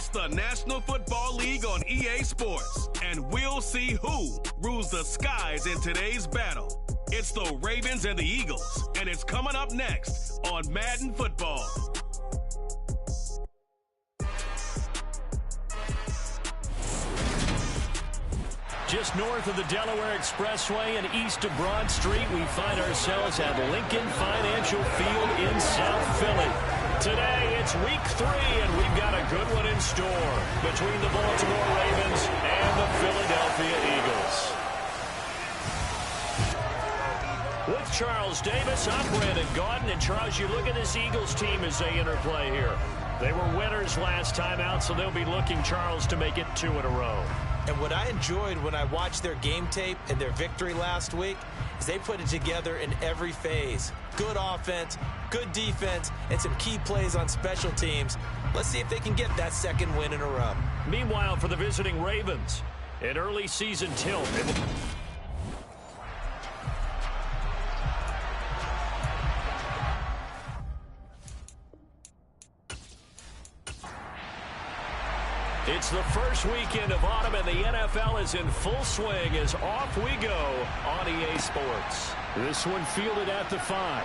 It's the National Football League on EA Sports, and we'll see who rules the skies in today's battle. It's the Ravens and the Eagles, and it's coming up next on Madden Football. Just north of the Delaware Expressway and east of Broad Street, we find ourselves at Lincoln Financial Field in South Philly. Today, it's week 3, and we've got a good one in store between the Baltimore Ravens and the Philadelphia Eagles. With Charles Davis, I'm Brandon Gaudin, and Charles, you look at this Eagles team as they interplay here. They were winners last time out, so they'll be looking, Charles, to make it 2 in a row. And what I enjoyed when I watched their game tape and their victory last week is they put it together in every phase. Good offense, good defense, and some key plays on special teams. Let's see if they can get that second win in a row. Meanwhile, for the visiting Ravens, an early season tilt. It's the first weekend of autumn, and the NFL is in full swing as off we go on EA Sports. This one fielded at the 5.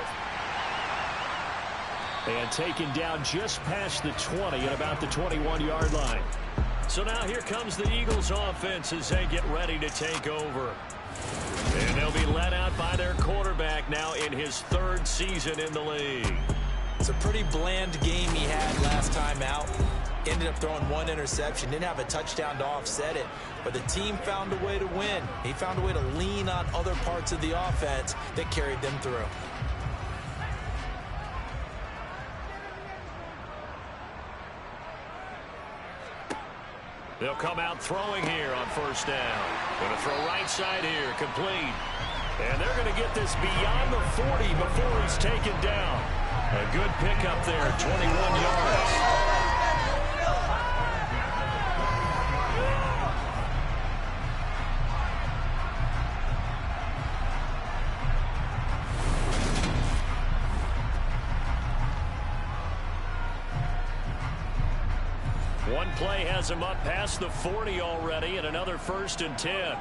And taken down just past the 20 at about the 21-yard line. So now here comes the Eagles offense as they get ready to take over. And they'll be led out by their quarterback now in his 3rd season in the league. It's a pretty bland game he had last time out. Ended up throwing 1 interception. Didn't have a touchdown to offset it. But the team found a way to win. He found a way to lean on other parts of the offense that carried them through. They'll come out throwing here on 1st down. Going to throw right side here, complete. And they're going to get this beyond the 40 before he's taken down. A good pickup there, 21 yards. One play has him up past the 40 already, and another 1st and 10.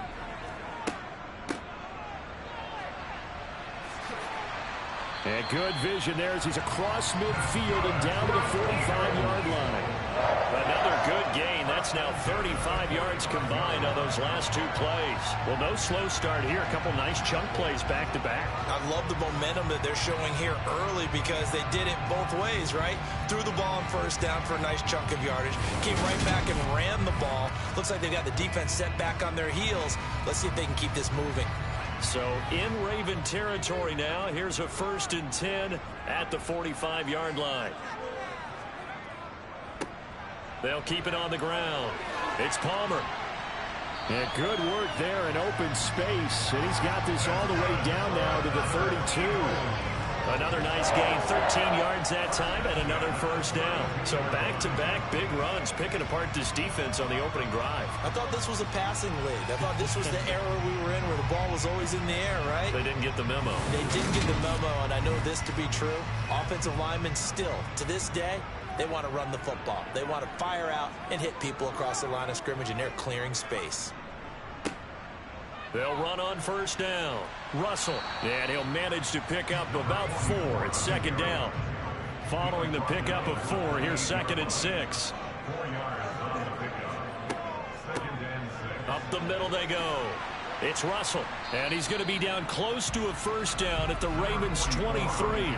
And good vision there as he's across midfield and down to the 45-yard line. Another good gain. That's now 35 yards combined on those last 2 plays. Well, no slow start here. A couple nice chunk plays back-to-back. I love the momentum that they're showing here early because they did it both ways, right? Threw the ball on 1st down for a nice chunk of yardage. Came right back and ran the ball. Looks like they've got the defense set back on their heels. Let's see if they can keep this moving. So in Raven territory now, here's a 1st and 10 at the 45-yard line. They'll keep it on the ground. It's Palmer. And good work there in open space. And he's got this all the way down now to the 32. Another nice gain, 13 yards that time, and another 1st down. So back-to-back big runs, picking apart this defense on the opening drive. I thought this was a passing league. I thought this was the era we were in where the ball was always in the air, right? They didn't get the memo. They didn't get the memo, and I know this to be true. Offensive linemen still, to this day, they want to run the football. They want to fire out and hit people across the line of scrimmage, and they're clearing space. They'll run on 1st down. Russell, and he'll manage to pick up about 4. It's 2nd down. Following the pickup of 4, here's 2nd and 6. Up the middle they go. It's Russell, and he's going to be down close to a 1st down at the Ravens' 23.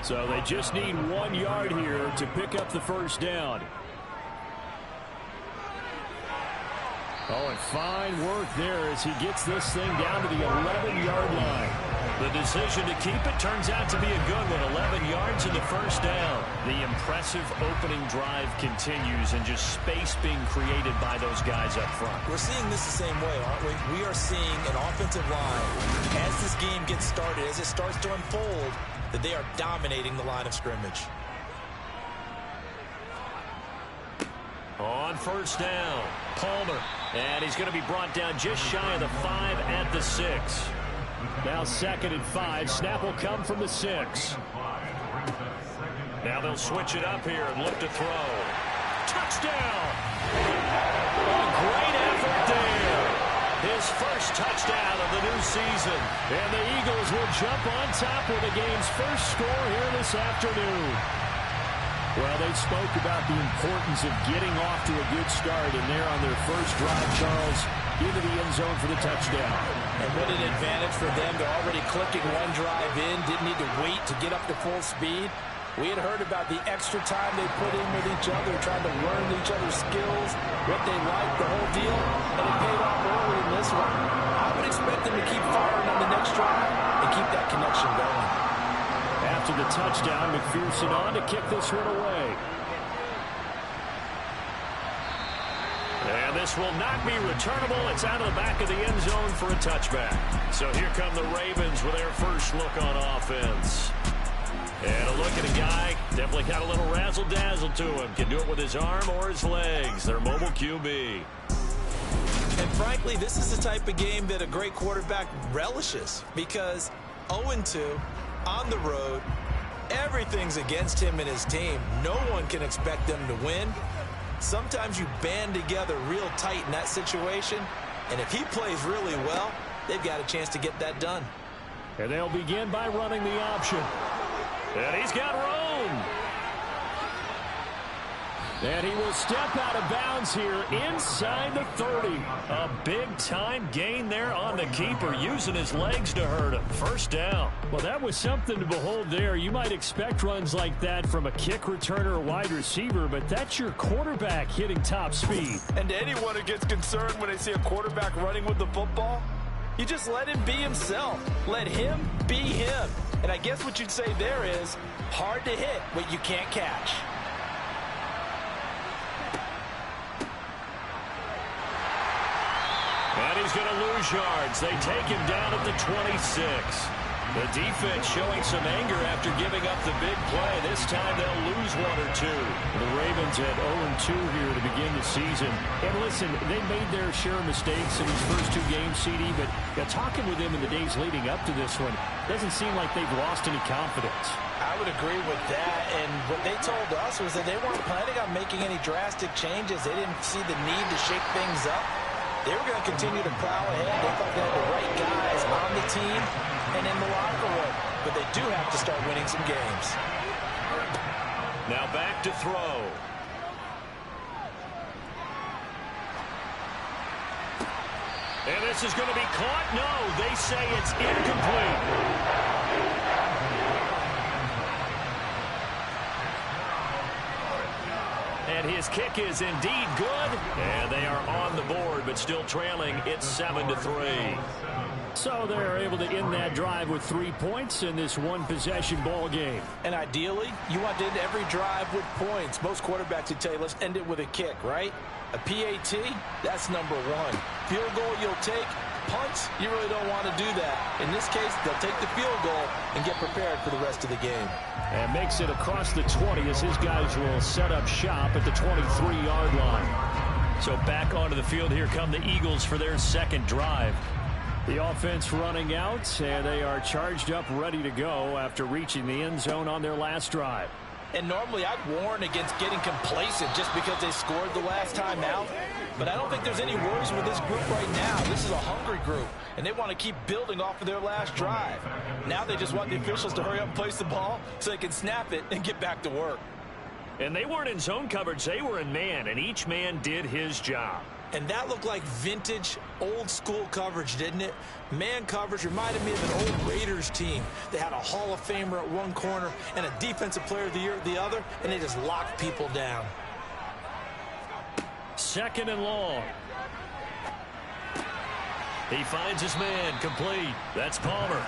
So they just need 1 yard here to pick up the 1st down. Oh, and fine work there as he gets this thing down to the 11-yard line. The decision to keep it turns out to be a good one. 11 yards in the 1st down. The impressive opening drive continues, and just space being created by those guys up front. We're seeing this the same way, aren't we? We are seeing an offensive line, as this game gets started, as it starts to unfold, that they are dominating the line of scrimmage. On 1st down, Palmer. And he's going to be brought down just shy of the 5 at the 6. Now 2nd and 5. Snap will come from the 6. Now they'll switch it up here and look to throw. touchdown. A great effort there. His first touchdown of the new season. And the Eagles will jump on top with the game's first score here this afternoon. Well, they spoke about the importance of getting off to a good start, and they're on their first drive, Charles, into the end zone for the touchdown. And what an advantage for them. They're already clicking one drive in, didn't need to wait to get up to full speed. We had heard about the extra time they put in with each other, trying to learn each other's skills, what they like, the whole deal, and it paid off early in this one. I would expect them to keep firing on the next drive and keep that connection going. After the touchdown, McPherson on to kick this one away. And this will not be returnable. It's out of the back of the end zone for a touchback. So here come the Ravens with their first look on offense. And a look at a guy, definitely got a little razzle-dazzle to him. Can do it with his arm or his legs. Their mobile QB. And frankly, this is the type of game that a great quarterback relishes, because 0-2 on the road, everything's against him and his team. No one can expect them to win. Sometimes you band together real tight in that situation, and if he plays really well, they've got a chance to get that done. And they'll begin by running the option. And he's got room. And he will step out of bounds here inside the 30. A big-time gain there on the keeper, using his legs to hurt him. First down. Well, that was something to behold there. You might expect runs like that from a kick returner or wide receiver, but that's your quarterback hitting top speed. And anyone who gets concerned when they see a quarterback running with the football, you just let him be himself. Let him be him. And I guess what you'd say there is hard to hit what you can't catch. And he's going to lose yards. They take him down at the 26. The defense showing some anger after giving up the big play. This time they'll lose one or two. The Ravens at 0-2 here to begin the season. And listen, they made their share of mistakes in these first two games, CD, but talking with them in the days leading up to this one, doesn't seem like they've lost any confidence. I would agree with that, and what they told us was that they weren't planning on making any drastic changes. They didn't see the need to shake things up. They were going to continue to plow ahead. They thought they had the right guys on the team and in the locker room, but they do have to start winning some games. Now back to throw. And this is going to be caught. No, they say it's incomplete. And his kick is indeed good. And they are on the board, but still trailing. It's 7-3. So they're able to end that drive with 3 points in this one-possession ball game. And ideally, you want to end every drive with points. Most quarterbacks would tell you, let's end it with a kick, right? A PAT, that's number one. Field goal you'll take. Punts, you really don't want to do that. In this case, they'll take the field goal and get prepared for the rest of the game. And makes it across the 20 as his guys will set up shop at the 23-yard line. So back onto the field, here come the Eagles for their second drive. The offense running out, and they are charged up, ready to go after reaching the end zone on their last drive. And normally I'd warn against getting complacent just because they scored the last time out. But I don't think there's any worries with this group right now. This is a hungry group, and they want to keep building off of their last drive. Now they just want the officials to hurry up and place the ball so they can snap it and get back to work. And they weren't in zone coverage. They were in man, and each man did his job. And that looked like vintage, old-school coverage, didn't it? Man coverage reminded me of an old Raiders team. They had a Hall of Famer at one corner and a Defensive Player of the Year at the other, and they just locked people down. Second and long. He finds his man, complete. That's Palmer.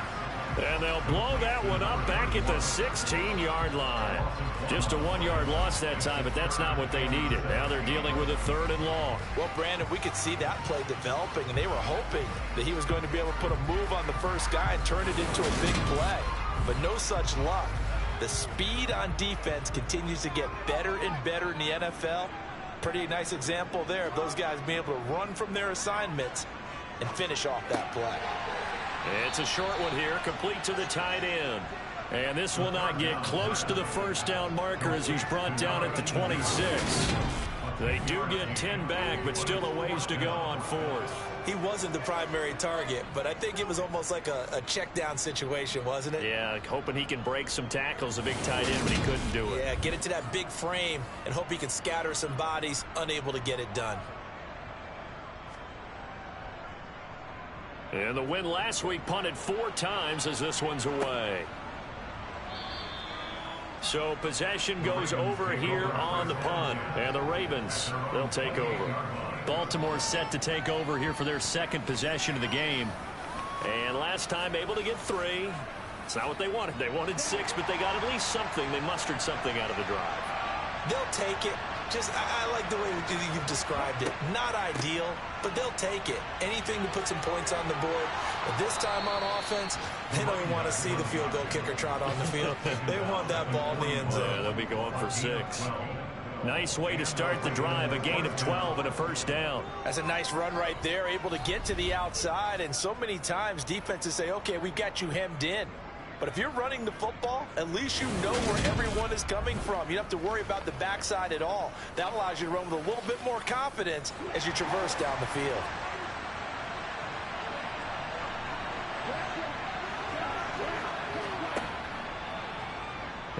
And they'll blow that one up back at the 16-yard line. Just a 1-yard loss that time, but that's not what they needed. Now they're dealing with a third and long. Well, Brandon, we could see that play developing, and they were hoping that he was going to be able to put a move on the first guy and turn it into a big play. But no such luck. The speed on defense continues to get better and better in the NFL. Pretty nice example there of those guys being able to run from their assignments and finish off that play. It's a short one here, complete to the tight end. And this will not get close to the first down marker as he's brought down at the 26. They do get 10 back, but still a ways to go on fourth. He wasn't the primary target, but I think it was almost like a check down situation, wasn't it? Yeah, hoping he can break some tackles, a big tight end, but he couldn't do it. Yeah, get it to that big frame and hope he can scatter some bodies, unable to get it done. And the win last week punted 4 times as this one's away. So possession goes over here on the punt. And the Ravens, they'll take over. Baltimore set to take over here for their second possession of the game. And last time able to get 3. It's not what they wanted. They wanted 6, but they got at least something. They mustered something out of the drive. They'll take it. I like the way you've described it. Not ideal, but they'll take it. Anything to put some points on the board. But this time on offense, they don't even want to see the field goal kicker trot on the field. They want that ball in the end zone. Yeah, they'll be going for 6. Nice way to start the drive. A gain of 12 and a first down. That's a nice run right there. Able to get to the outside. And so many times defenses say, okay, we've got you hemmed in. But if you're running the football, at least you know where everyone is coming from. You don't have to worry about the backside at all. That allows you to run with a little bit more confidence as you traverse down the field.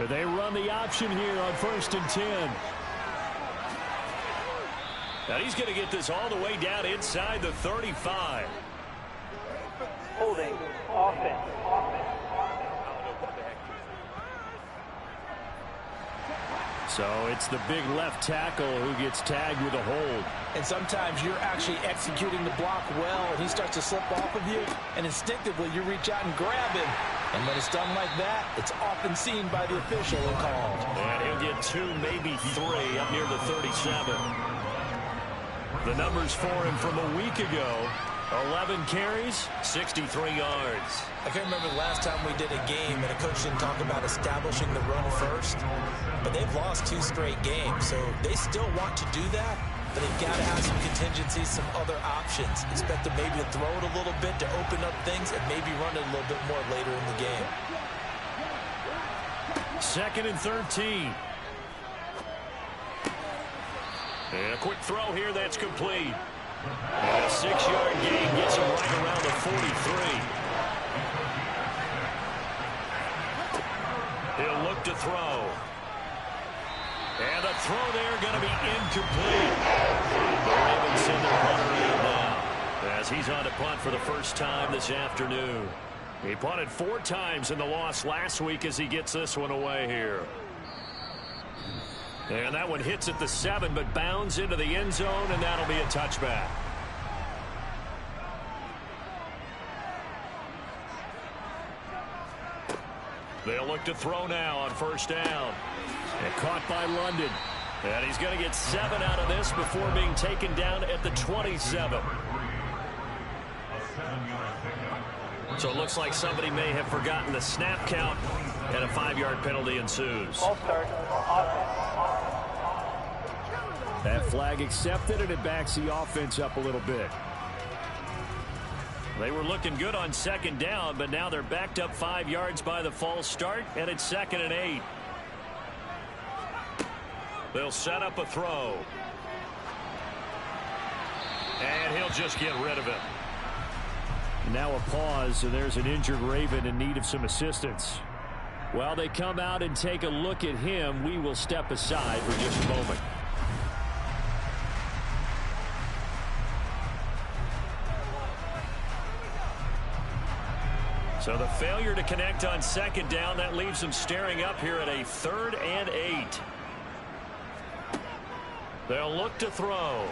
They run the option here on 1st and 10. Now he's going to get this all the way down inside the 35. Holding offense. So it's the big left tackle who gets tagged with a hold. And sometimes you're actually executing the block well, and he starts to slip off of you, and instinctively you reach out and grab him. And when it's done like that, it's often seen by the official and called. And he'll get 2, maybe 3 up near the 37. The numbers for him from a week ago: 11 carries, 63 yards. I can't remember the last time we did a game and a coach didn't talk about establishing the run first. But they've lost 2 straight games, so they still want to do that. But they've got to have some contingencies, some other options. Expect them maybe to throw it a little bit to open up things and maybe run it a little bit more later in the game. 2nd and 13. And a quick throw here that's complete. And a 6-yard gain gets him right around the 43. He'll look to throw. And the throw there going to be incomplete. The Ravens send their punter in now as he's on to punt for the first time this afternoon. He punted 4 times in the loss last week as he gets this one away here. And that one hits at the 7, but bounds into the end zone, and that'll be a touchback. They'll look to throw now on 1st down. And caught by London. And he's going to get 7 out of this before being taken down at the 27. So it looks like somebody may have forgotten the snap count, and a 5-yard penalty ensues. All start. That flag accepted, and it backs the offense up a little bit. They were looking good on 2nd down, but now they're backed up 5 yards by the false start, and it's 2nd and 8. They'll set up a throw. And he'll just get rid of it. Now a pause, and there's an injured Raven in need of some assistance. While they come out and take a look at him, we will step aside for just a moment. So the failure to connect on 2nd down, that leaves them staring up here at a 3rd and 8. They'll look to throw.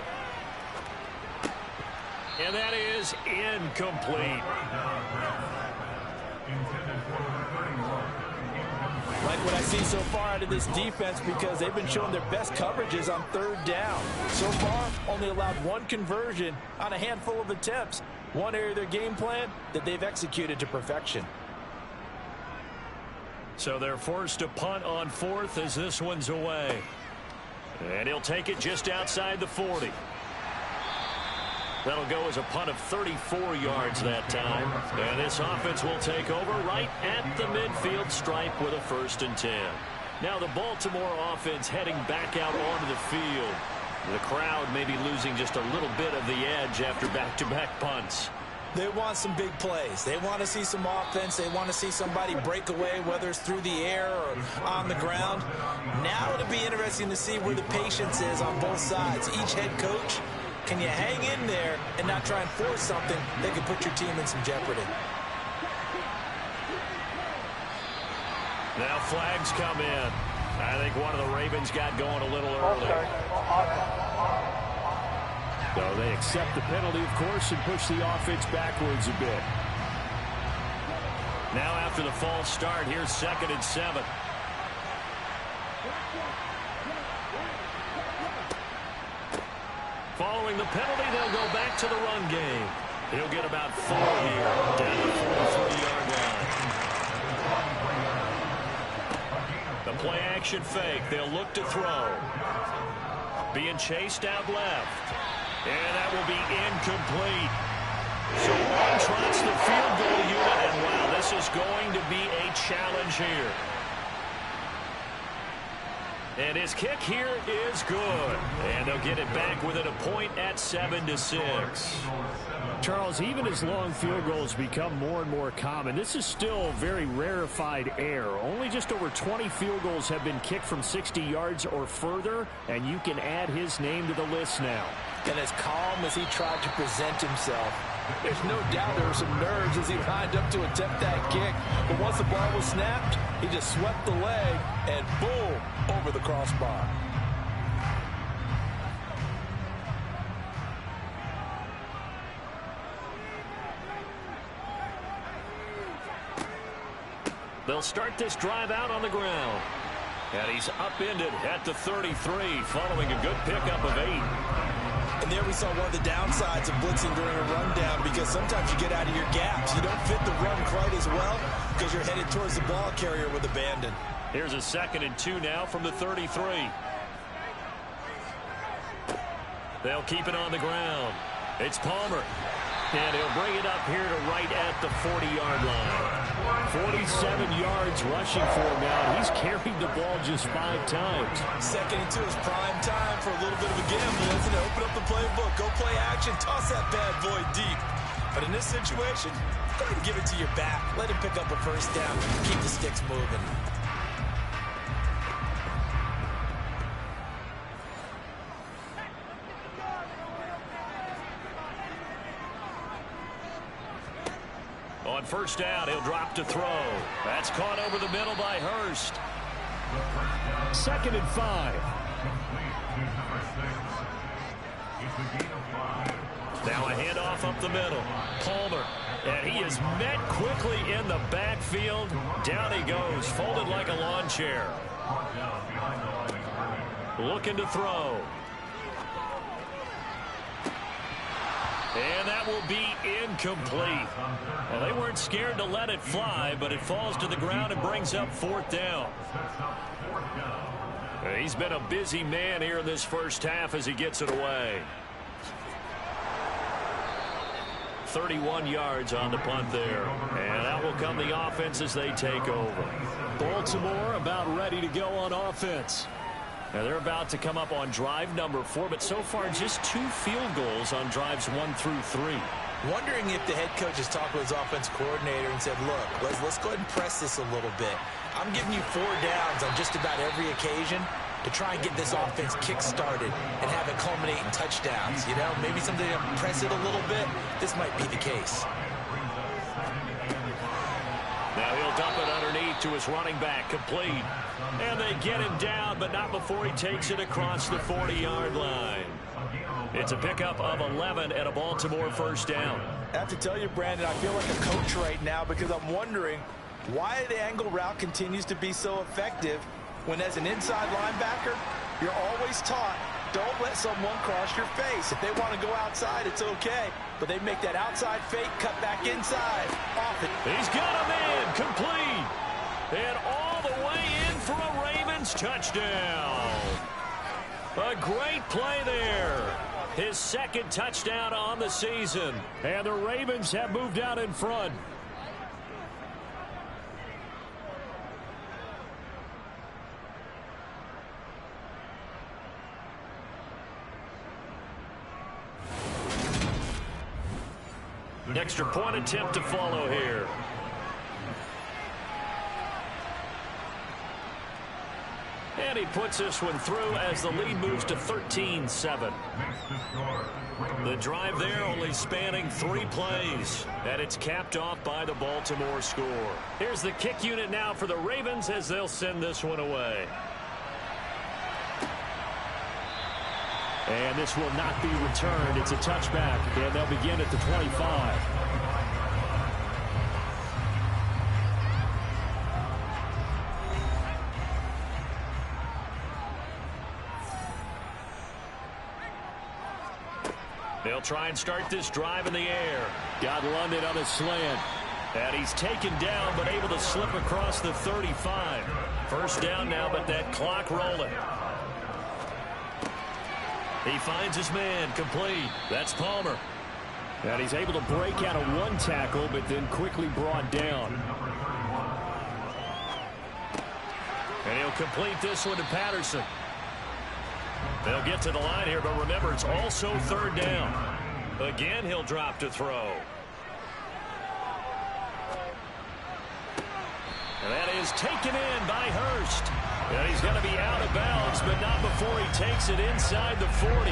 And that is incomplete. Like what I see so far out of this defense, because they've been showing their best coverages on 3rd down. So far, only allowed 1 conversion on a handful of attempts. One area of their game plan that they've executed to perfection. So they're forced to punt on 4th as this one's away. And he'll take it just outside the 40. That'll go as a punt of 34 yards that time. And this offense will take over right at the midfield stripe with a 1st and 10. Now the Baltimore offense heading back out onto the field. The crowd may be losing just a little bit of the edge after back-to-back punts. They want some big plays. They want to see some offense. They want to see somebody break away, whether it's through the air or on the ground. Now it'll be interesting to see where the patience is on both sides. Each head coach, can you hang in there and not try and force something that could put your team in some jeopardy? Now flags come in. I think one of the Ravens got going a little early. So they accept the penalty, of course, and push the offense backwards a bit. Now after the false start, here's 2nd and 7. Following the penalty, they'll go back to the run game. He'll get about 4 here, down the 43-yard line. The play-action fake. They'll look to throw. Being chased out left. And that will be incomplete. So long trots the field goal unit, and wow, this is going to be a challenge here. And his kick here is good. And they'll get it back within a point at 7-6. Charles, even as long field goals become more and more common, this is still very rarefied air. Only just over 20 field goals have been kicked from 60 yards or further, and you can add his name to the list now. And as calm as he tried to present himself, there's no doubt there were some nerves as he lined up to attempt that kick. But once the ball was snapped, he just swept the leg and boom, over the crossbar. They'll start this drive out on the ground. And he's upended at the 33 following a good pickup of 8. And there we saw one of the downsides of blitzing during a rundown, because sometimes you get out of your gaps. You don't fit the run quite as well because you're headed towards the ball carrier with abandon. Here's a 2nd and 2 now from the 33. They'll keep it on the ground. It's Palmer. And he'll bring it up here to right at the 40-yard line. 47 yards rushing for him now. He's carried the ball just 5 times. 2nd and 2 is prime time for a little bit of a gamble, isn't it? Open up the playbook, go play action, toss that bad boy deep. But in this situation, go ahead and give it to your back. Let him pick up a first down. Keep the sticks moving. On first down, he'll drop to throw. That's caught over the middle by Hurst. 2nd and 5. Now a handoff up the middle. Palmer. And he is met quickly in the backfield. Down he goes, folded like a lawn chair. Looking to throw. And that will be incomplete. Well, they weren't scared to let it fly, but it falls to the ground and brings up 4th down. He's been a busy man here in this first half as he gets it away. 31 yards on the punt there. And out will come the offense as they take over. Baltimore about ready to go on offense. Now they're about to come up on drive number 4, but so far just 2 field goals on drives 1 through 3. Wondering if the head coach has talked with his offense coordinator and said, look, let's go ahead and press this a little bit. I'm giving you 4 downs on just about every occasion to try and get this offense kick-started and have it culminate in touchdowns. You know, maybe something to press it a little bit. This might be the case. Now he'll dump it underneath to his running back, complete. And they get him down, but not before he takes it across the 40-yard line. It's a pickup of 11 and a Baltimore first down. I have to tell you, Brandon, I feel like a coach right now because I'm wondering why the angle route continues to be so effective when, as an inside linebacker, you're always taught, don't let someone cross your face. If they want to go outside, it's okay. But they make that outside fake, cut back inside. Off it. He's got him in, complete. And all the way in for a Ravens touchdown. A great play there. His 2nd touchdown on the season. And the Ravens have moved out in front. Extra point attempt to follow here. And he puts this one through as the lead moves to 13-7. The drive there only spanning 3 plays. And it's capped off by the Baltimore score. Here's the kick unit now for the Ravens as they'll send this one away. And this will not be returned. It's a touchback, and they'll begin at the 25. They'll try and start this drive in the air. Got London on a slant. And he's taken down, but able to slip across the 35. First down now, but that clock rolling. He finds his man, complete. That's Palmer. And he's able to break out of 1 tackle, but then quickly brought down. And he'll complete this one to Patterson. They'll get to the line here, but remember, it's also 3rd down. Again, he'll drop to throw. And that is taken in by Hurst. And he's going to be out of bounds, but not before he takes it inside the 40.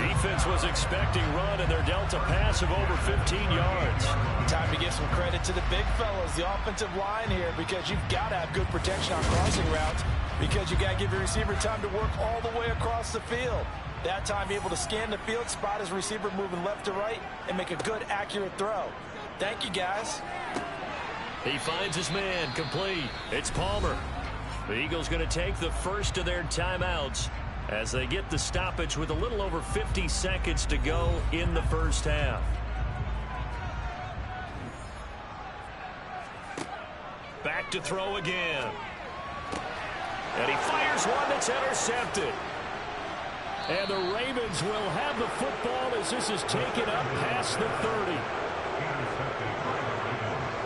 Defense was expecting run, and they're dealt a pass of over 15 yards. Time to give some credit to the big fellas, the offensive line here, because you've got to have good protection on crossing routes, because you got to give your receiver time to work all the way across the field. That time, be able to scan the field, spot his receiver moving left to right, and make a good, accurate throw. Thank you, guys. He finds his man, complete. It's Palmer. The Eagles going to take the first of their timeouts as they get the stoppage with a little over 50 seconds to go in the first half. Back to throw again. And he fires one that's intercepted. And the Ravens will have the football as this is taken up past the 30.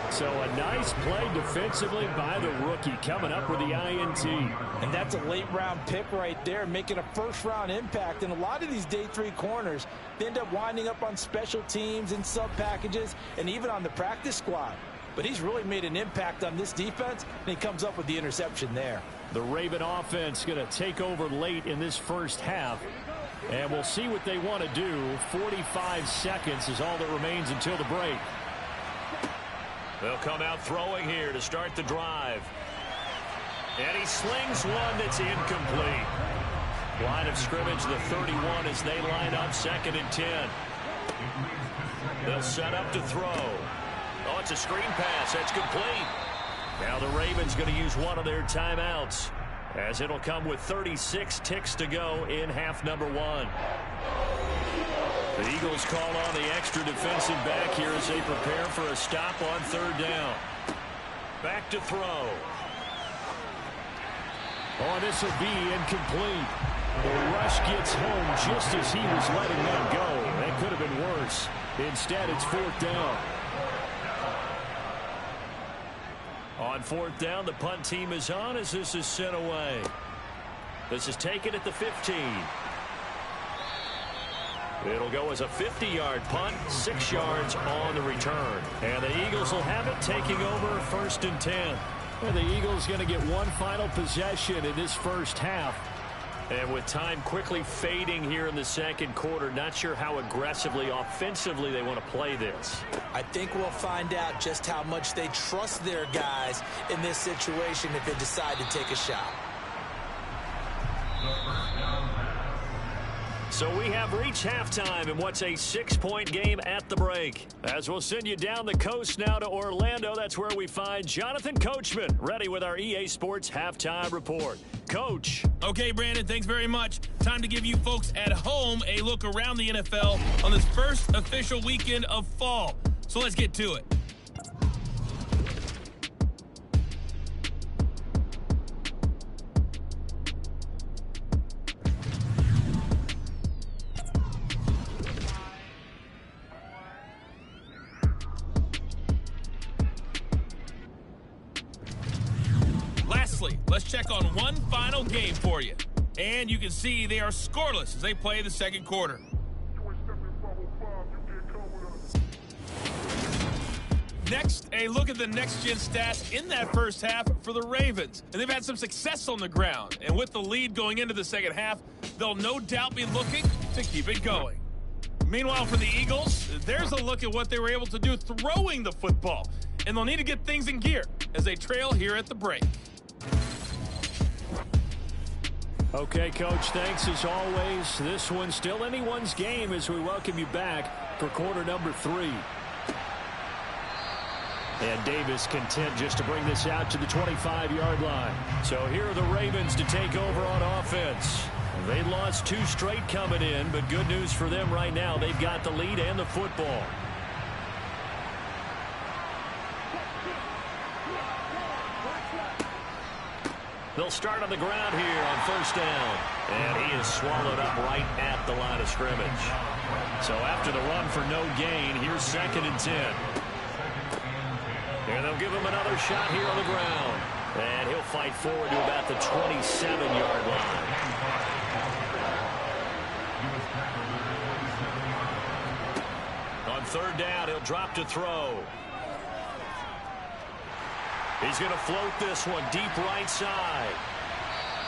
So a nice play defensively by the rookie coming up with the INT. And that's a late-round pick right there, making a first-round impact. And a lot of these day 3 corners, they end up winding up on special teams and sub-packages and even on the practice squad. But he's really made an impact on this defense, and he comes up with the interception there. The Raven offense going to take over late in this first half. And we'll see what they want to do. 45 seconds is all that remains until the break. They'll come out throwing here to start the drive. And he slings one that's incomplete. Line of scrimmage, the 31 as they line up 2nd and 10. They'll set up to throw. Oh, it's a screen pass. That's complete. Now the Ravens going to use one of their timeouts as it'll come with 36 ticks to go in half number 1. The Eagles call on the extra defensive back here as they prepare for a stop on 3rd down. Back to throw. Oh, this will be incomplete. The rush gets home just as he was letting that go. That could have been worse. Instead, it's 4th down. On 4th down, the punt team is on as this is sent away. This is taken at the 15. It'll go as a 50-yard punt, 6 yards on the return. And the Eagles will have it taking over 1st and 10. And the Eagles going to get one final possession in this first half. And with time quickly fading here in the 2nd quarter, not sure how aggressively, offensively they want to play this. I think we'll find out just how much they trust their guys in this situation if they decide to take a shot. So we have reached halftime in what's a 6-point game at the break. As we'll send you down the coast now to Orlando, that's where we find Jonathan Coachman, ready with our EA Sports Halftime Report. Coach. Okay, Brandon, thanks very much. Time to give you folks at home a look around the NFL on this first official weekend of fall. So let's get to it. Let's check on one final game for you. And you can see they are scoreless as they play the 2nd quarter. Next, a look at the next-gen stats in that first half for the Ravens. And they've had some success on the ground. And with the lead going into the second half, they'll no doubt be looking to keep it going. Meanwhile, for the Eagles, there's a look at what they were able to do throwing the football. And they'll need to get things in gear as they trail here at the break. Okay, Coach, thanks as always. This one's still anyone's game as we welcome you back for quarter number 3. And Davis content just to bring this out to the 25-yard line. So here are the Ravens to take over on offense. They lost 2 straight coming in, but good news for them right now. They've got the lead and the football. They'll start on the ground here on first down. And he is swallowed up right at the line of scrimmage. So after the run for no gain, here's 2nd and 10. And they'll give him another shot here on the ground. And he'll fight forward to about the 27-yard line. On 3rd down, he'll drop to throw. He's going to float this one deep right side.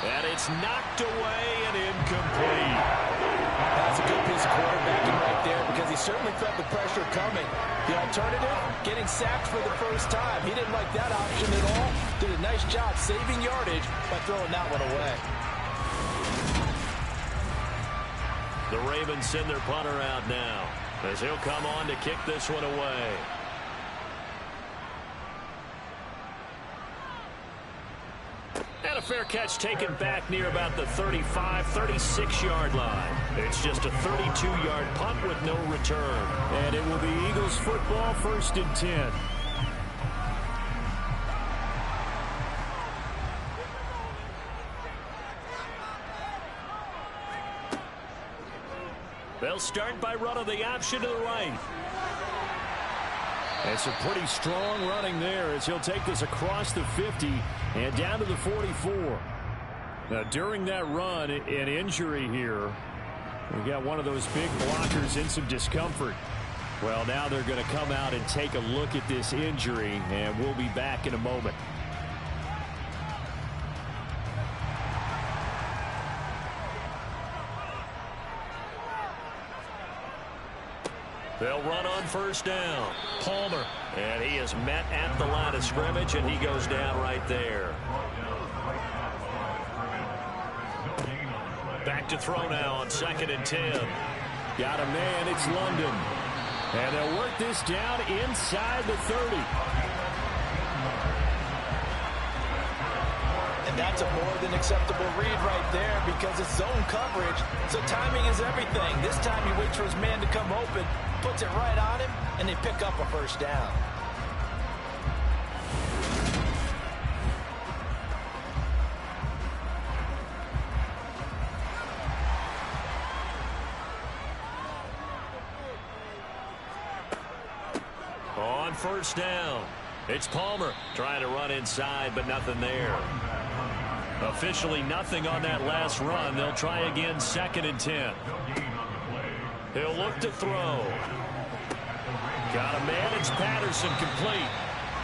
And it's knocked away and incomplete. That's a good piece of quarterbacking right there because he certainly felt the pressure coming. The alternative, getting sacked for the first time. He didn't like that option at all. Did a nice job saving yardage by throwing that one away. The Ravens send their punter out now as he'll come on to kick this one away. And a fair catch taken back near about the 35, 36-yard line. It's just a 32-yard punt with no return. And it will be Eagles football, 1st and 10. They'll start by running the option to the right. And some pretty strong running there as he'll take this across the 50 and down to the 44. Now, during that run, an injury here. We got one of those big blockers in some discomfort. Well, now they're going to come out and take a look at this injury, and we'll be back in a moment. They'll run on first down. Palmer. And he is met at the line of scrimmage, and he goes down right there. Back to throw now on 2nd and 10. Got a man. It's London. And they'll work this down inside the 30. And that's a more than acceptable read right there because it's zone coverage. So timing is everything. This time he waits for his man to come open, puts it right on him, and they pick up a first down. On first down, it's Palmer trying to run inside, but nothing there. Officially nothing on that last run. They'll try again 2nd and 10. He'll look to throw. Got a man. It's Patterson complete.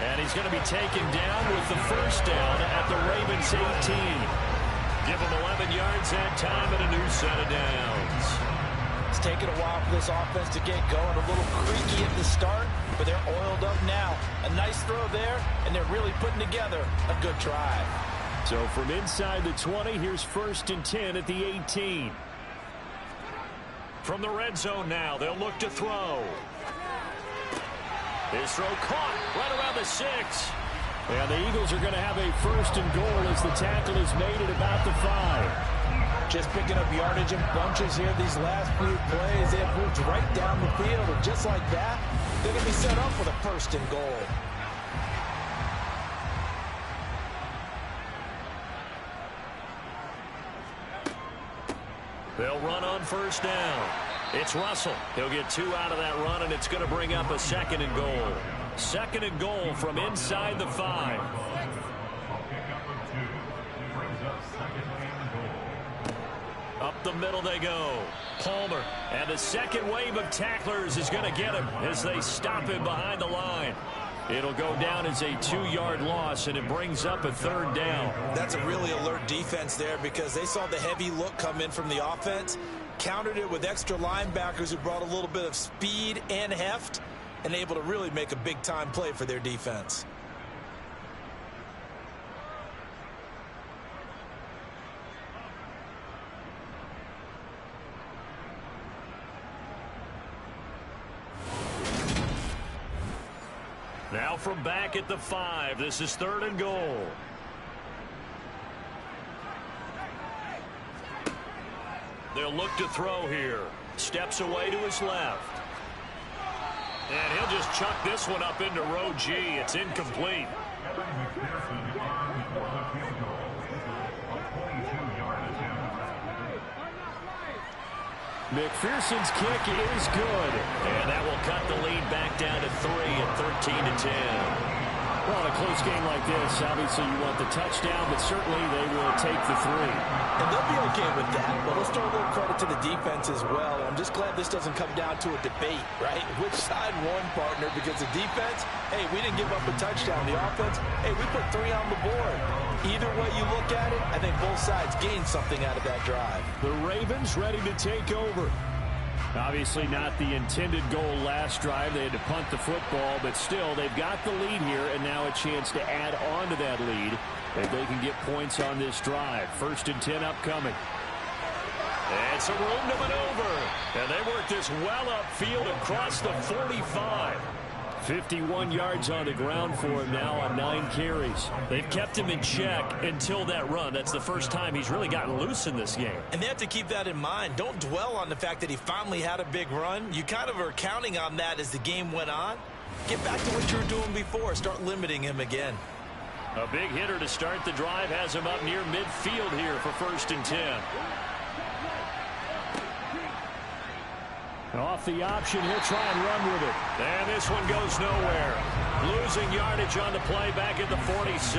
And he's going to be taken down with the first down at the Ravens 18. Give him 11 yards that time and a new set of downs. It's taken a while for this offense to get going. A little creaky at the start, but they're oiled up now. A nice throw there, and they're really putting together a good drive. So from inside the 20, here's 1st and 10 at the 18. From the red zone now, they'll look to throw. His throw caught right around the 6. And the Eagles are going to have a 1st and goal as the tackle is made at about the 5. Just picking up yardage in bunches here these last few plays. They have moved right down the field, and just like that, they're going to be set up for the 1st and goal. They'll run on first down. It's Russell. He'll get 2 out of that run, and it's going to bring up a 2nd and goal. 2nd and goal from inside the 5. Up the middle they go. Palmer. And the second wave of tacklers is going to get him as they stop him behind the line. It'll go down as a 2-yard loss, and it brings up a 3rd down. That's a really alert defense there because they saw the heavy look come in from the offense, countered it with extra linebackers who brought a little bit of speed and heft, and able to really make a big-time play for their defense. Now from back at the 5, this is 3rd and goal. They'll look to throw here. Steps away to his left. And he'll just chuck this one up into row G. It's incomplete. McPherson's kick is good. And that will cut the lead back down to 3 at 13-10. Well, in a close game like this, obviously you want the touchdown, but certainly they will take the 3. And they'll be okay with that, but let's throw a little credit to the defense as well. I'm just glad this doesn't come down to a debate, right? Which side won, partner? Because the defense, hey, we didn't give up a touchdown. The offense, hey, we put 3 on the board. Either way you look at it, I think both sides gained something out of that drive. The Ravens ready to take over. Obviously not the intended goal last drive. They had to punt the football, but still, they've got the lead here, and now a chance to add on to that lead if they can get points on this drive. 1st and 10 upcoming. And some room to maneuver. And they work this well upfield across the 45. 51 yards on the ground for him now on 9 carries. They've kept him in check until that run. That's the first time he's really gotten loose in this game. And they have to keep that in mind. Don't dwell on the fact that he finally had a big run. You kind of are counting on that as the game went on. Get back to what you were doing before. Start limiting him again. A big hitter to start the drive has him up near midfield here for 1st and 10. Off the option, he'll try and run with it. And this one goes nowhere. Losing yardage on the play back at the 46.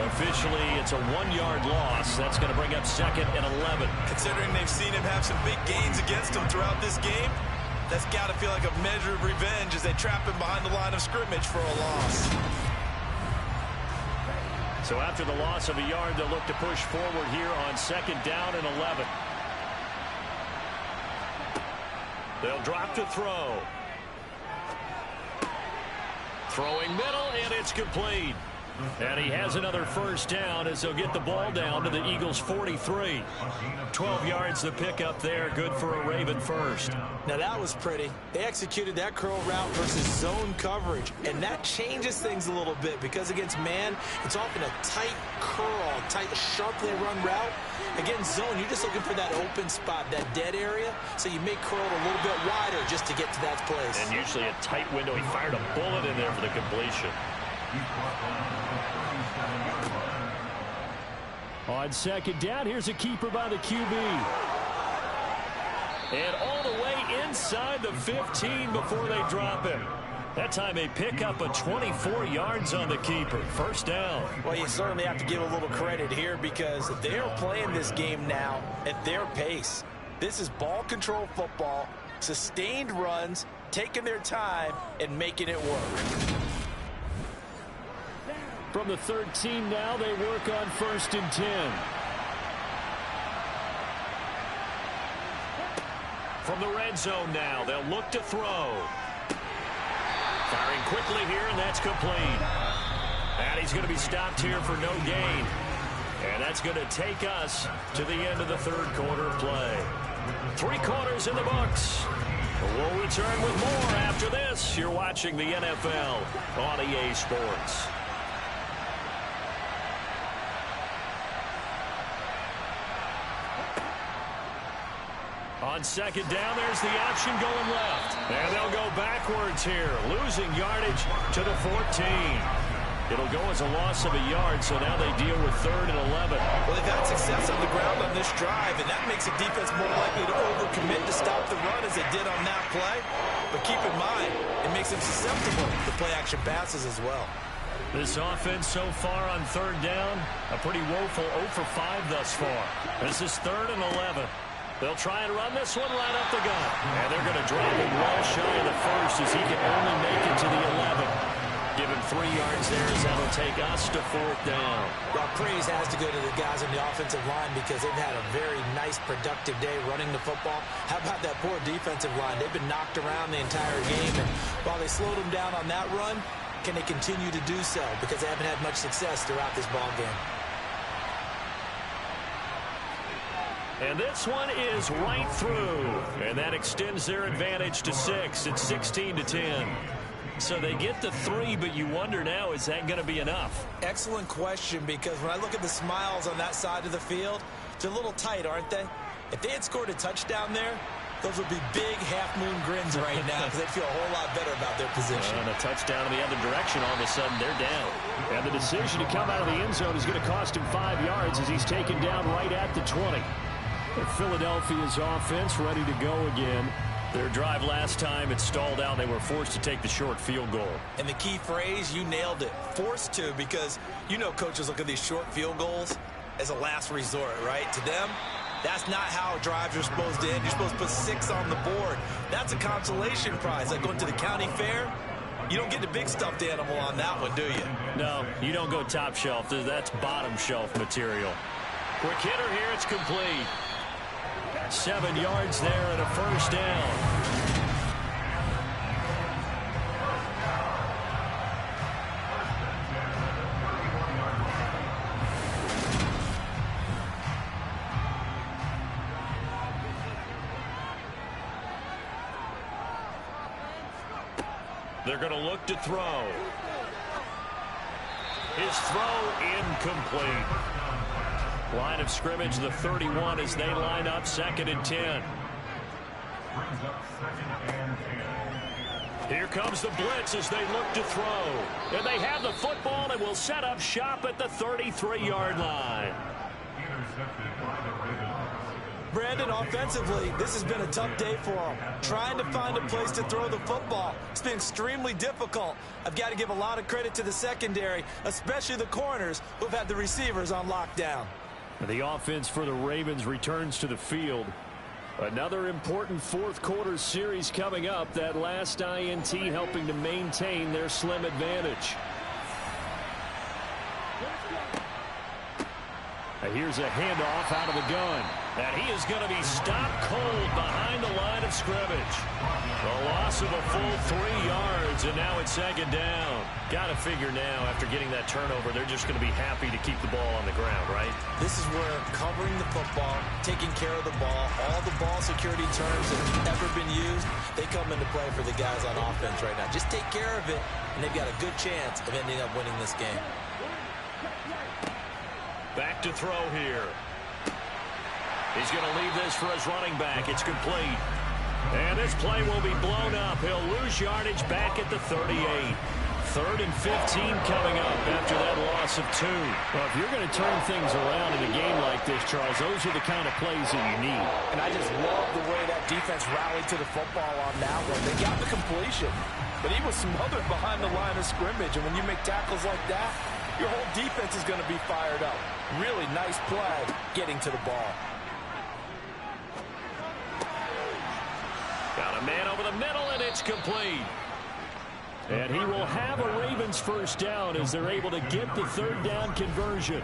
Officially, it's a 1-yard loss. That's going to bring up 2nd and 11. Considering they've seen him have some big gains against him throughout this game, that's got to feel like a measure of revenge as they trap him behind the line of scrimmage for a loss. So after the loss of a yard, they'll look to push forward here on 2nd down and 11. They'll drop to throw. Throwing middle, and it's complete. And he has another 1st down as they'll get the ball down to the Eagles' 43. 12 yards the pickup there, good for a Raven first. Now that was pretty. They executed that curl route versus zone coverage, and that changes things a little bit because against man, it's often a tight curl, tight, sharply run route. Against zone, you're just looking for that open spot, that dead area, so you make curl a little bit wider just to get to that place. And usually a tight window. He fired a bullet in there for the completion. On 2nd down, here's a keeper by the QB. And all the way inside the 15 before they drop him. That time they pick up a 24 yards on the keeper. 1st down. Well, you certainly have to give a little credit here because they're playing this game now at their pace. This is ball control football, sustained runs, taking their time, and making it work. From the 13 now, they work on 1st and 10. From the red zone now, they'll look to throw. Firing quickly here, and that's complete. And he's going to be stopped here for no gain. And that's going to take us to the end of the 3rd quarter play. 3 quarters in the books. We'll return with more after this. You're watching the NFL on EA Sports. On 2nd down, there's the option going left. And they'll go backwards here, losing yardage to the 14. It'll go as a loss of a yard, so now they deal with 3rd and 11. Well, they've had success on the ground on this drive, and that makes a defense more likely to overcommit to stop the run as they did on that play. But keep in mind, it makes them susceptible to play-action passes as well. This offense so far on 3rd down, a pretty woeful 0 for 5 thus far. This is 3rd and 11. They'll try and run this one right up the gut. And they're going to drop him well shy of the 1st as he can only make it to the 11. 3 yards there as that'll take us to 4th down. Well, praise has to go to the guys on the offensive line because they've had a very nice, productive day running the football. How about that poor defensive line? They've been knocked around the entire game, and while they slowed them down on that run, can they continue to do so? Because they haven't had much success throughout this ball game. And this one is right through, and that extends their advantage to 6. It's 16-10. So they get the 3, but you wonder now, is that going to be enough? Excellent question, because when I look at the smiles on that side of the field, they're a little tight, aren't they? If they had scored a touchdown there, those would be big half-moon grins right now because they'd feel a whole lot better about their position. And a touchdown in the other direction, all of a sudden they're down. And the decision to come out of the end zone is going to cost him 5 yards as he's taken down right at the 20. Philadelphia's offense ready to go again. Their drive last time, it stalled out. They were forced to take the short field goal. And the key phrase, you nailed it, forced to, because you know coaches look at these short field goals as a last resort, right? To them, that's not how drives are supposed to end. You're supposed to put 6 on the board. That's a consolation prize. Like going to the county fair, you don't get the big stuffed animal on that one, do you? No, you don't go top shelf. That's bottom shelf material. Quick hitter here, it's complete. 7 yards there and a 1st down. They're going to look to throw. His throw incomplete. Line of scrimmage, the 31 as they line up 2nd and 10. Here comes the blitz as they look to throw. And they have the football and will set up shop at the 33-yard line. Brandon, offensively, this has been a tough day for them. Trying to find a place to throw the football. It's been extremely difficult. I've got to give a lot of credit to the secondary, especially the corners who've had the receivers on lockdown. The offense for the Ravens returns to the field. Another important 4th quarter series coming up. That last INT helping to maintain their slim advantage. Here's a handoff out of the gun. And he is going to be stopped cold behind the line of scrimmage. A loss of a full 3 yards, and now it's 2nd down. Got to figure now, after getting that turnover, they're just going to be happy to keep the ball on the ground, right? This is where covering the football, taking care of the ball, all the ball security terms that have ever been used, they come into play for the guys on offense right now. Just take care of it, and they've got a good chance of ending up winning this game. Back to throw here. He's going to leave this for his running back. It's complete. And this play will be blown up. He'll lose yardage back at the 38. 3rd and 15 coming up after that loss of 2. Well, if you're going to turn things around in a game like this, Charles, those are the kind of plays that you need. And I just love the way that defense rallied to the football on that one. They got the completion, but he was smothered behind the line of scrimmage. And when you make tackles like that, your whole defense is going to be fired up. Really nice play getting to the ball. Got a man over the middle, and it's complete. And he will have a Ravens 1st down as they're able to get the 3rd down conversion.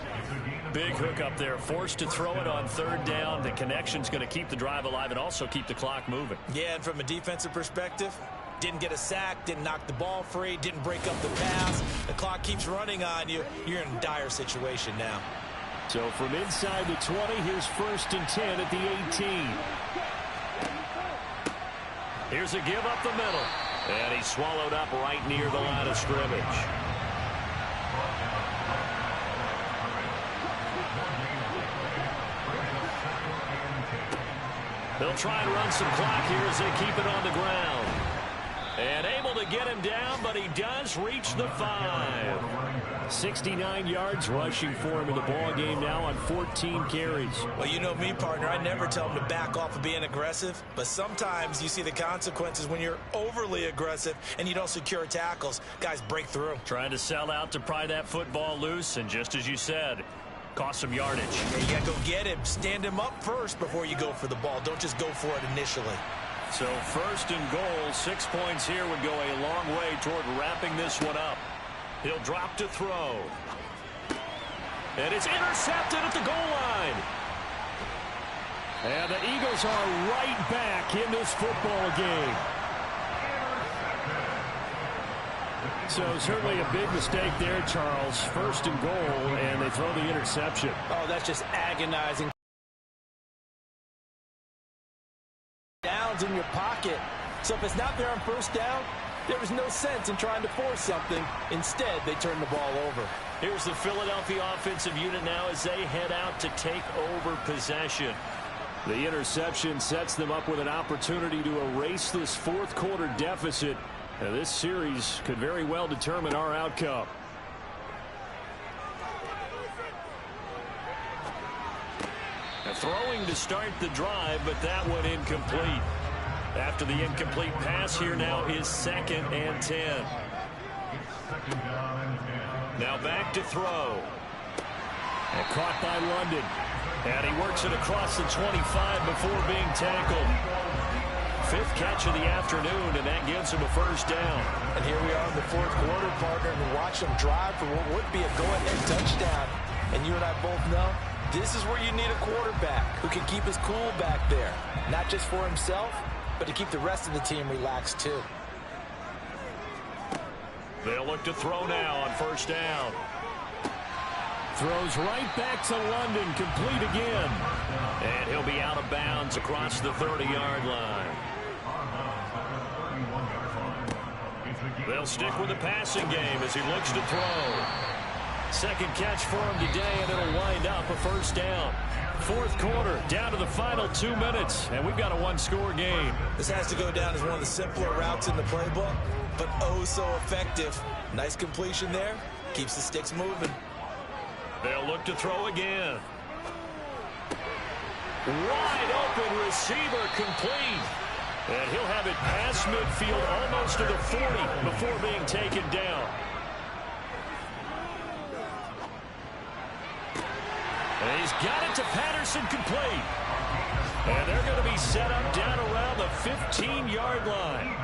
Big hook up there, forced to throw it on 3rd down. The connection's going to keep the drive alive and also keep the clock moving. Yeah, and from a defensive perspective, didn't get a sack, didn't knock the ball free, didn't break up the pass. The clock keeps running on you. You're in a dire situation now. So from inside the 20, here's 1st and 10 at the 18. Here's a give up the middle. And he's swallowed up right near the line of scrimmage. They'll try and run some clock here as they keep it on the ground. And able to get him down, but he does reach the 5. 69 yards rushing for him in the ball game now on 14 carries. Well, you know me, partner. I never tell him to back off of being aggressive, but sometimes you see the consequences when you're overly aggressive and you don't secure tackles. Guys break through. Trying to sell out to pry that football loose, and just as you said, cost some yardage. Yeah, you got to go get him. Stand him up first before you go for the ball. Don't just go for it initially. So 1st and goal, 6 points here would go a long way toward wrapping this one up. He'll drop to throw. And it's intercepted at the goal line. And the Eagles are right back in this football game. So certainly a big mistake there, Charles. First and goal, and they throw the interception. Oh, that's just agonizing. Downs in your pocket. So if it's not there on first down, there was no sense in trying to force something. Instead, they turn the ball over. Here's the Philadelphia offensive unit now as they head out to take over possession. The interception sets them up with an opportunity to erase this fourth quarter deficit. Now, this series could very well determine our outcome. Throwing to start the drive, but that one incomplete. After the incomplete pass, here now is 2nd and 10. Now back to throw. And caught by London. And he works it across the 25 before being tackled. 5th catch of the afternoon, and that gives him a first down. And here we are in the fourth quarter, partner, and watch them drive for what would be a go-ahead touchdown. And you and I both know this is where you need a quarterback who can keep his cool back there. Not just for himself, but to keep the rest of the team relaxed too. They'll look to throw now on first down. Throws right back to London, complete again. And he'll be out of bounds across the 30-yard line. They'll stick with the passing game as he looks to throw. 2nd catch for him today, and it'll wind up a first down. Fourth quarter, down to the final 2 minutes, and we've got a one-score game. This has to go down as one of the simpler routes in the playbook, but oh so effective. Nice completion there. Keeps the sticks moving. They'll look to throw again. Wide open receiver, complete. And he'll have it past midfield almost to the 40 before being taken down. And he's got it to Patterson, complete. And they're going to be set up down around the 15-yard line.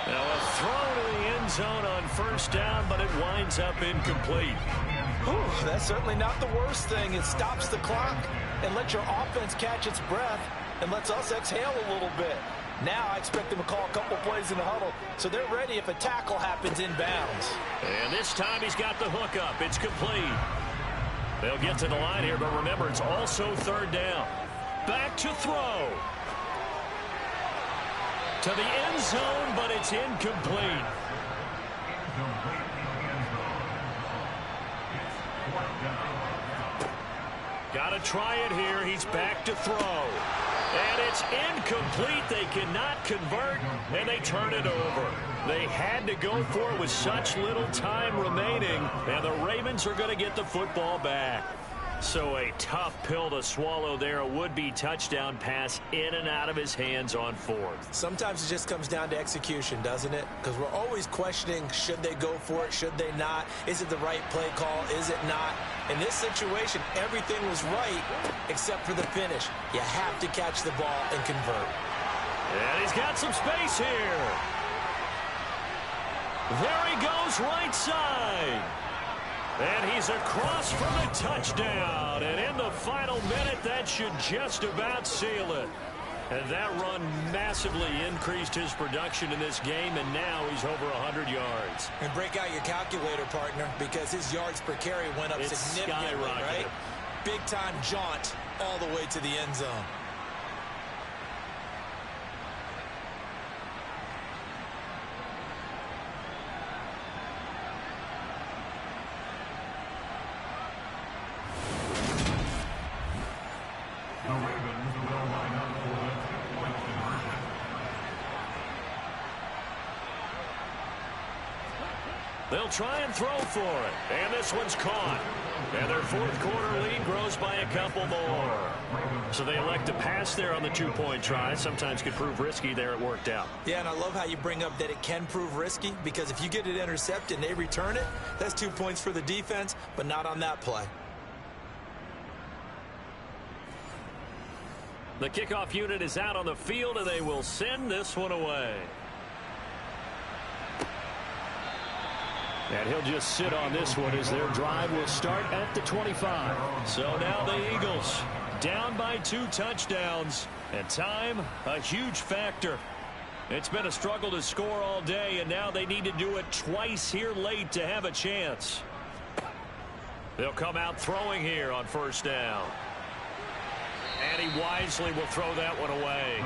Now a throw to the end zone on first down, but it winds up incomplete. Whew, that's certainly not the worst thing. It stops the clock and lets your offense catch its breath and lets us exhale a little bit. Now I expect them to call a couple plays in the huddle, so they're ready if a tackle happens inbounds. And this time he's got the hook up. It's complete. They'll get to the line here, but remember, it's also third down. Back to throw. To the end zone, but it's incomplete. Got to try it here. He's back to throw. And it's incomplete. They cannot convert, and they turn it over. They had to go for it with such little time remaining, and the Ravens are going to get the football back. So a tough pill to swallow there. A would-be touchdown pass in and out of his hands on fourth. Sometimes it just comes down to execution, doesn't it? Because we're always questioning, should they go for it, should they not? Is it the right play call, is it not? In this situation, everything was right except for the finish. You have to catch the ball and convert. And he's got some space here. There he goes, right side. And he's across for the touchdown. And in the final minute, that should just about seal it. And that run massively increased his production in this game, and now he's over 100 yards. And break out your calculator, partner, because his yards per carry went up significantly, right? Big-time jaunt all the way to the end zone. They'll try and throw for it. And this one's caught. And their fourth quarter lead grows by a couple more. So they elect to pass there on the two-point try. Sometimes could prove risky there. It worked out. Yeah, and I love how you bring up that it can prove risky, because if you get it intercepted and they return it, that's 2 points for the defense, but not on that play. The kickoff unit is out on the field, and they will send this one away. And he'll just sit on this one as their drive will start at the 25. So now the Eagles down by 2 touchdowns. And time, a huge factor. It's been a struggle to score all day, and now they need to do it twice here late to have a chance. They'll come out throwing here on first down. And he wisely will throw that one away.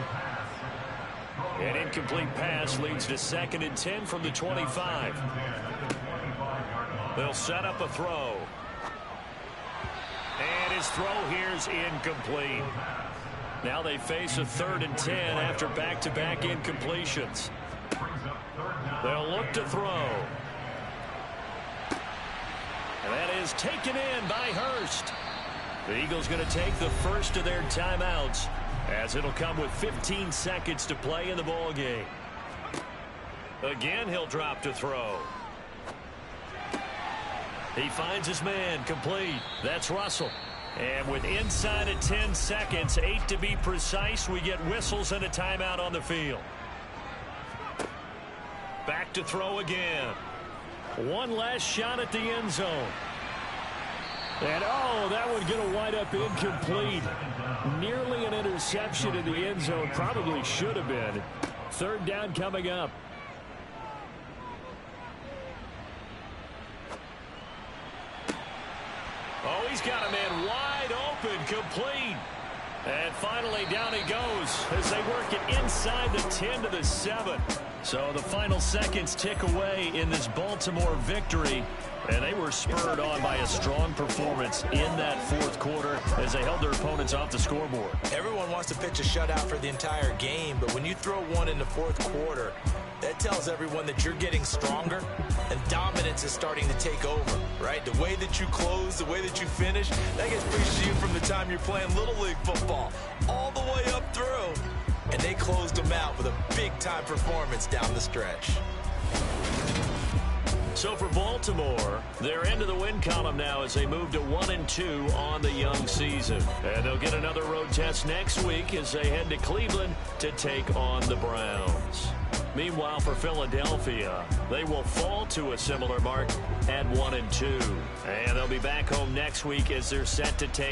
An incomplete pass leads to 2nd and 10 from the 25. They'll set up a throw. And his throw here's incomplete. Now they face a 3rd and 10 after back-to-back incompletions. They'll look to throw. And that is taken in by Hurst. The Eagles going to take the first of their timeouts, as it'll come with 15 seconds to play in the ball game. Again, he'll drop to throw. He finds his man, complete. That's Russell. And with inside of 10 seconds, 8 to be precise, we get whistles and a timeout on the field. Back to throw again. One last shot at the end zone. And, oh, that one's going to wind up incomplete. Nearly an interception in the end zone. Probably should have been. 3rd down coming up. Oh, he's got a man wide open, complete. And finally, down he goes as they work it inside the 10 to the 7. So the final seconds tick away in this Baltimore victory. And they were spurred on by a strong performance in that 4th quarter as they held their opponents off the scoreboard. Everyone wants to pitch a shutout for the entire game, but when you throw one in the 4th quarter, that tells everyone that you're getting stronger and dominance is starting to take over, right? The way that you close, the way that you finish, that gets preached to you from the time you're playing Little League football all the way up through. And they closed them out with a big-time performance down the stretch. So for Baltimore, they're into the win column now as they move to 1-2 on the young season. And they'll get another road test next week as they head to Cleveland to take on the Browns. Meanwhile, for Philadelphia, they will fall to a similar mark at 1-2. And they'll be back home next week as they're set to take